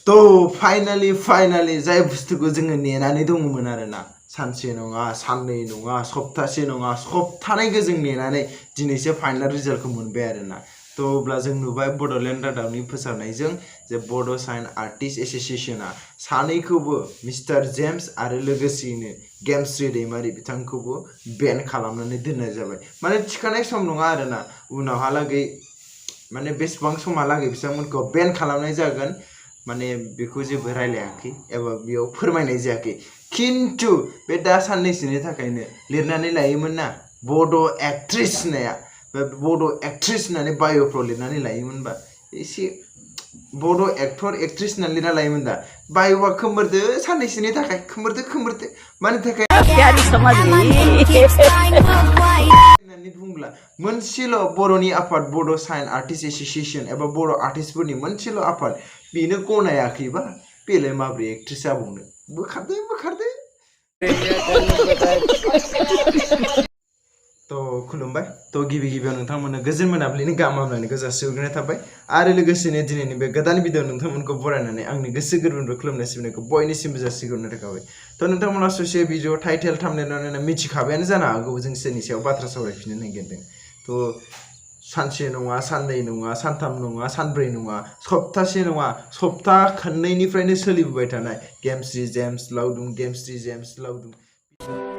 तो फाइनाली जाय बुस्थुखौ जोङो नेनानै दङमोन आरोना सानसे नङा साननै नङा सप्तासे नङा सप्तानैखौ जों नेनानै दिनैसो फाइनाल रिजाल्टखौ मोनबाय आरोना तो अब्ला जों नुबाय बड'लेण्ड रादाबनि फोसावनायजों जे बड' साइन आर्टिस्ट एस'सिएशना सानैखौबो मिस्टार जेम्स आरो लोगोसेयैनो गेमस्रि दैमारि बिथांखौबो बेन खालामनानै दोननाय जाबाय माने थिखानाय सम नङा आरोना उनावहालागै माने बेसेबां समहालागै बिथांमोनखौ बेन खालामनाय जागोन माने बेखौ जेबो रायलायाखै एबा बेयाव फोरमायनाय जायाखै खिन्थु बे दा साननैसोनि थाखायनो लिरनानै लायोमोन ना बड' एक्ट्रेस होननाया बे बड' एक्ट्रेस होननानै बाय'फ्राव लिरनानै लायोमोनबा एसे बड' एक्टर एक्ट्रेस होननानै लिरना लायोमोन दा बाय'आ खोमोरदो साननैसोनि थाखाय खोमोरदो मानि थाखाय होननानै बुंब्ला मोनसेल' बर'नि आफाद बड' साइन आर्टिस्ट एस'सिएशन एबा बर' आर्टिस्टफोरनि मोनसेल' आफाद बेनो गनायाखैबा बेलाय माब्रै एक्ट्रेस जाबावनो बोखारदो तो खुलुमबाय तो गिबियाव नोंथांमोननो गोजोन मोनाबिलिनि गाहाम हामलायनायखौ जासिहरग्रोनाय थाबाय आरो लोगोसेनो दिनैनि बे गोदान भिडिअ नोंथांमोनखौ बरायनानै आंनि गोसो गोरबोनिफ्राय खुलुमनाय सिबिनायखौ बयनिसिमबो जासिहरनाय थाबाय तो नोंथांमोना ससे भिडिअ टाइटेल थाम्बनेल मिथिखाबायानो जानो हागौ जों सोरनि सायाव बाथ्रा सावरायफिननो नागिरदों तो सानसे नङा साननै नङा सानथाम नङा सानब्रै नङा सप्तासे नङा सप्ता खननैनिफ्रायनो सोलिबोबाय थानाय गेमस्रि जेम्स लावदुम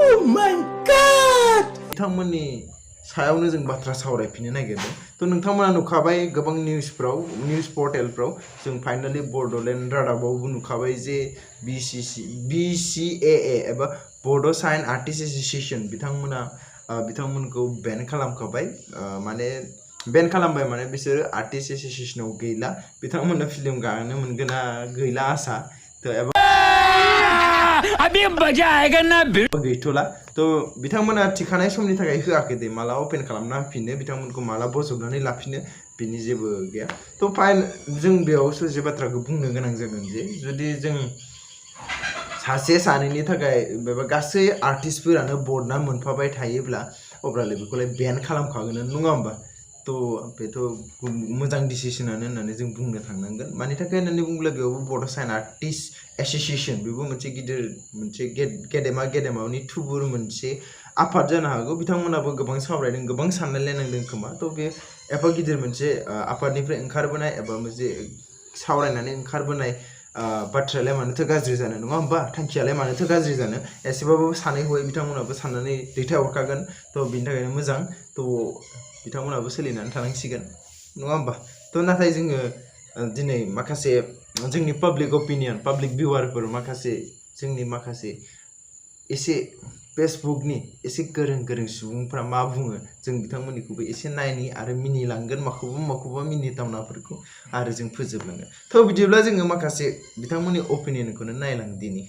Oh my God! बिथांमोननि सायावनो जों बाथ्रा सावरायफिननो नागिरदों तो नोंथांमोना नुखाबाय गोबां निउस पर्टेलफ्राव जों फाइनाली बड'लेण्ड रादाबावबो नुखाबाय जे BCAA एबा बड' साइन आर्टिस्ट एस'सिएशन बिथांमोनखौ बेन खालामखाबाय माने बेन खालामबाय माने बिसोरो आर्टिस्ट एस'सिएशनाव गैला बिथांमोननो फिल्म गानो मोनगोन ना गैला आसा तो एबा अभी मजा आएगा ना गैथ'ला तो बिथांमोना थिखानाय समनि थाखाय होआखै दे माला अपेन खालामना होफिनो बिथांमोनखौ माला बजबनानै लाफिनो बिनि जेबो गैया तो जों बेयाव ससे बाथ्राखौ बुंनो गोनां जागोन जे जुदि जों सासे सानैनि थाखाय एबा गासै आर्टिस्टफोरानो बर्डना मोनफाबाय थायोब्ला अब्लालाय बेखौलाय बेन खालामखागोन नङा होमबा तो बेथ' मोजां डिसिसनानो होननानै जों बुंनो थांनांगोन मानि थाखाय होननानै बुङोब्ला बेयावबो बड' साइन आर्टिस्ट एस'सिएशन बेबो मोनसे गिदिर मोनसे गेदेमानि थुबुर मोनसे आफाद जानो हागौ बिथांमोनाबो गोबां सावरायदों गोबां सानलायलायनांदों खोमा तो बे एफा गिदिर मोनसे आफादनिफ्राय ओंखारबोनाय एबा मोनसे सावरायनानै ओंखारबोनाय बाथ्रायालाय मानोथो गाज्रि जानो नङा होमबा थांखियालाय मानोथो गाज्रि जानो एसेबाबो सानै हयै बिथांमोनाबो साननानै दैथायहरखागोन तो बिनि थाखायनो मोजां तो बिथांमोनाबो सोलिनानै थानांसिगोन नङा होमबा तो नाथाय जोङो दिनै माखासे जोंनि पाब्लिक अपिनियन पाब्लिक भिउवारफोर जोंनि माखासे एसे फेसबुकनि एसे गोरों सुबुंफ्रा मा बुङो जों बिथांमोननिखौबो एसे नायनि आरो मिनिलांगोन माखौबा मिनिथावनाफोरखौ आरो जों फोजोबलांगोन तो बिदिब्ला जोङो माखासे बिथांमोननि अपिनियनखौनो नायलांदिनि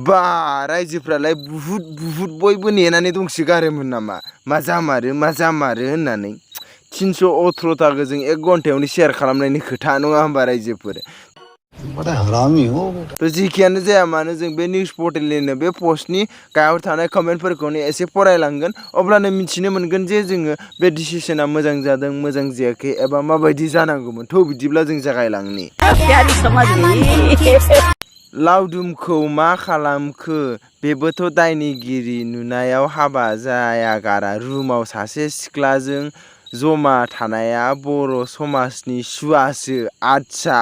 बा रायजोफ्रालाय बुहुद बयबो नेनानै दंसोगारोमोन नामा मा जामारो होननानै 318 जों 1 घन्टायावनो शेयार खालामनायनि खोथा नङा होमबा रायजोफोर तो जिखियानो जाया मानो जों बे निउस पर्टेलनिनो बे पस्टनि गाहायाव थानाय कमेन्टफोरखौनो एसे फरायलांगोन अब्लानो मिथिनो मोनगोन जे जोङो बे डिसिसना मोजां जादों मोजां जायाखै एबा माबायदि जानांगौमोन थ' बिदिब्ला जों जागायलांनि लावदुमखौ मा खालामखो बेबोथ' दायनिगिरि नुनायाव हाबा जायागारा रुमाव सासे सिख्लाजों जमा थानाया बर' समाजनि सुवासो आच्छा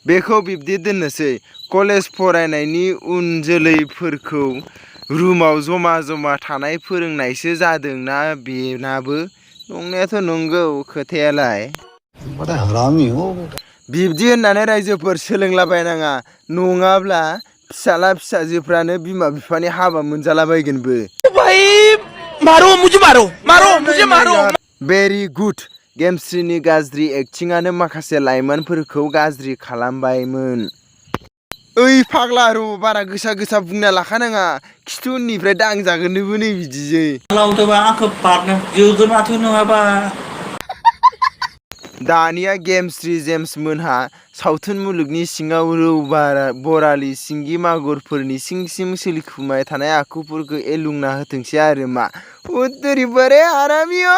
बेखौ बिब्दि दोननोसै कलेज फरायनायनि उन जोलैफोरखौ रुमाव जमा थानाय फोरोंनायसो जादोंना बेनाबो नंनायाथ' नंगौ खोथायालाय बिब्दि होननानै रायजोफोर सोलोंलाबायनाङा नङाब्ला फिसाला फिसाजोफ्रानो बिमा बिफानि हाबा मोनजालाबायगोनबो भेरि गुड गेमस्रिनि गाज्रि एक्टिंआनो माखासे लाइमोनफोरखौ गाज्रि खालामबायमोन ओइ फाग्ला र' बारा गोसा बुंना लाखानाङा खिथु उननिफ्राय दांजागोननोबो नै बिदिजै दानिया गेमस्रि जेम्स मोनहा सावथुन मुलुगनि सिङाव रौ बरालि सिंगि मागुरफोरनि सिं सोलिखुमाय थानाय आखुफोरखौ एलुंना होथोंसै आरो मा उतरी बरे आरामियो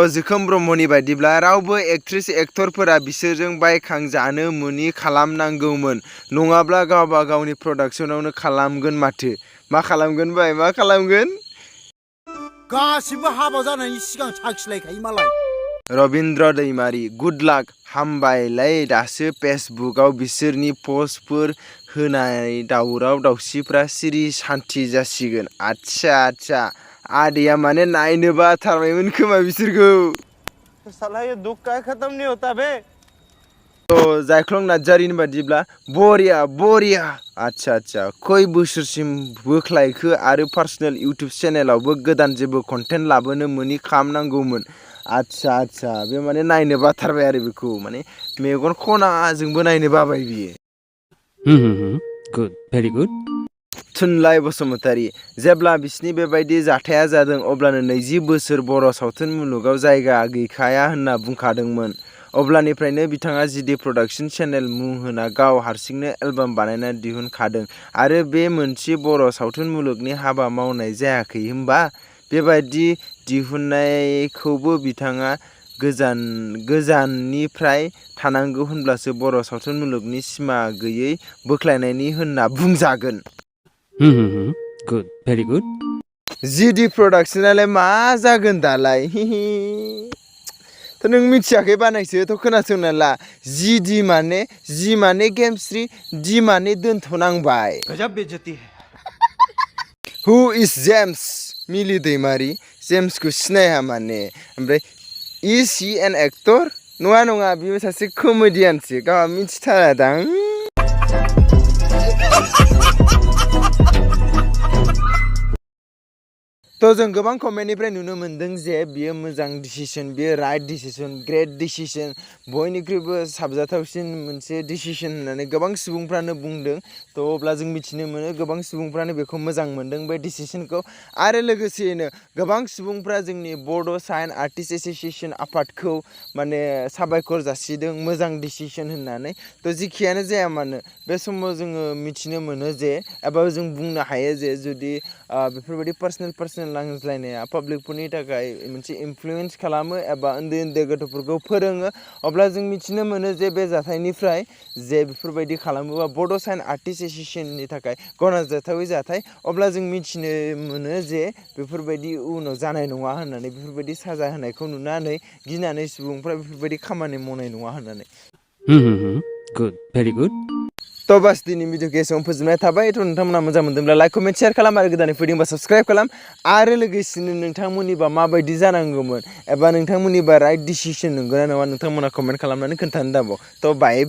जोखोम ब्रह्मनि बायदिब्ला रावबो एक्ट्रेस एक्टरफोरा बिसोरजों बायखांजानो मोनि खालामनांगौमोन नङाब्ला गावबा गावनि प्रडाक्शनावनो खालामगोन माथो मा खालामगोन बाय मा खालामगोन गासिबो हाबा जानायनि सिगां साखिलायखायो मालाय रबिन्द्र दैमारि गुड लाक हामबायलै दासो फेसबुकआव बिसोरनि पस्टफोर होनाय दावराव दावसिफ्रा सिरि सान्थि जासिगोन आच्छा आदैया माने नायनो बाथारबायमोन खोमा बिसोरखौ साला ये दुख का खत्म नहीं होता बे जायख्लं नार्जारिनि बादिब्ला बरिया आच्छा खय बोसोरसिम बोख्लायखो आरो पार्सनेल इउटुब चेनेलावबो गोदान जेबो कन्टेन्ट लाबोनो मोनि खालामनांगौमोन आच्छा बे माने नायनो बाथारबाय आरो बेखौ माने मेगन खनाजोंबो नायनो बाबाय बियो गुड भेरि गुड थुनलाइ बसुमतारी जेब्ला बिसिनि बेबायदि जाथाया जादों अब्लानो 20 बोसोर बर' सावथुन मुलुगाव जायगा गैखाया होनना बुंखादोंमोन अब्लानिफ्रायनो बिथाङा जिडि प्रडाक्शन चेनेल मुं होना गाव हारसिंनो एलबाम बानायना दिहुनखादों आरो बे मोनसे बर' सावथुन मुलुगनि हाबा मावनाय जायाखै होमबा बेबायदि दिहुननायखौबो बिथाङा गोजाननिफ्राय थानांगौ होनब्लासो बर' सावथुन मुलुगनि सिमा गैयै बोख्लायनायनि होनना बुंजागोन गुड भेरि गुड जिडि प्रडाक्शनालाय मा जागोन दालाय नों मिथियाखै बानायसो खोनासंना ला जि माने गेमस्रि डि माने दोनथ'नांबाय गजब बेइज्जती है हु इज जेम्स मिलि दैमारि जेम्सखौ सिनाया माने ओमफ्राय इज हि एन एक्टर नङा बियो सासे कमेडियानसो गावहा मिथिथारादां जों गोबां कमेन्टनिफ्राय नुनो मोन्दों जे बियो मोजां डिसिसन बियो राइट डिसिसन ग्रेट डिसिसन बयनिख्रुइबो साबजाथावसिन मोनसे डिसिसन होननानै गोबां सुबुंफ्रानो बुंदों अब्ला जों मिथिनो मोनो गोबां सुबुंफ्रानो बेखौ मोजां मोन्दों बे डिसिसनखौ आरो लोगोसेयैनो गोबां सुबुंफ्रा जोंनि बड' साइन आर्टिस्ट एस'सिएशन आफादखौ माने साबायखर जासिदों मोजां डिसिसन होननानै जिखियानो जाया मानो बे समाव जोङो मिथिनो मोनो जे एबा जों बुंनो हायो जे जुदि बेफोरबायदि पार्सनेल नांज्लायनाया पाब्लिकफोरनि थाखाय मोनसे इनफ्लुयेन्स खालामो एबा उन्दै गथ'फोरखौ फोरोङो अब्ला जों मिथिनो मोनो जे बे जाथायनिफ्राय जे बेफोरबायदि खालामोबा बड' साइन आर्टिस्ट एस'सिएशननि थाखाय गनायजाथावै जाथाय अब्ला जों मिथिनो मोनो जे बेफोरबायदि उनाव जानाय नङा होननानै बेफोरबायदि साजा होनायखौ नुनानै गिनानै सुबुंफ्रा बेफोरबायदि खामानि मावनाय नङा होननानै गुड भेरि गुड बास दिनै भिडिअखौ एसेबां फोजोबनाय थाबाय नोंथांमोना मोजां मोनदोंब्ला लाइक कमेन्ट शेयार खालाम आरो गोदानै फैदोंबा साबस्क्राइब खालाम आरो लोगोसेनो नोंथांमोननिबा माबायदि जानांगौमोन एबा नोंथांमोननिबा राइट डिसिसन नंगौना नङा नोंथांमोना कमेन्ट खालामनानै खोन्थानो दाबाव बाय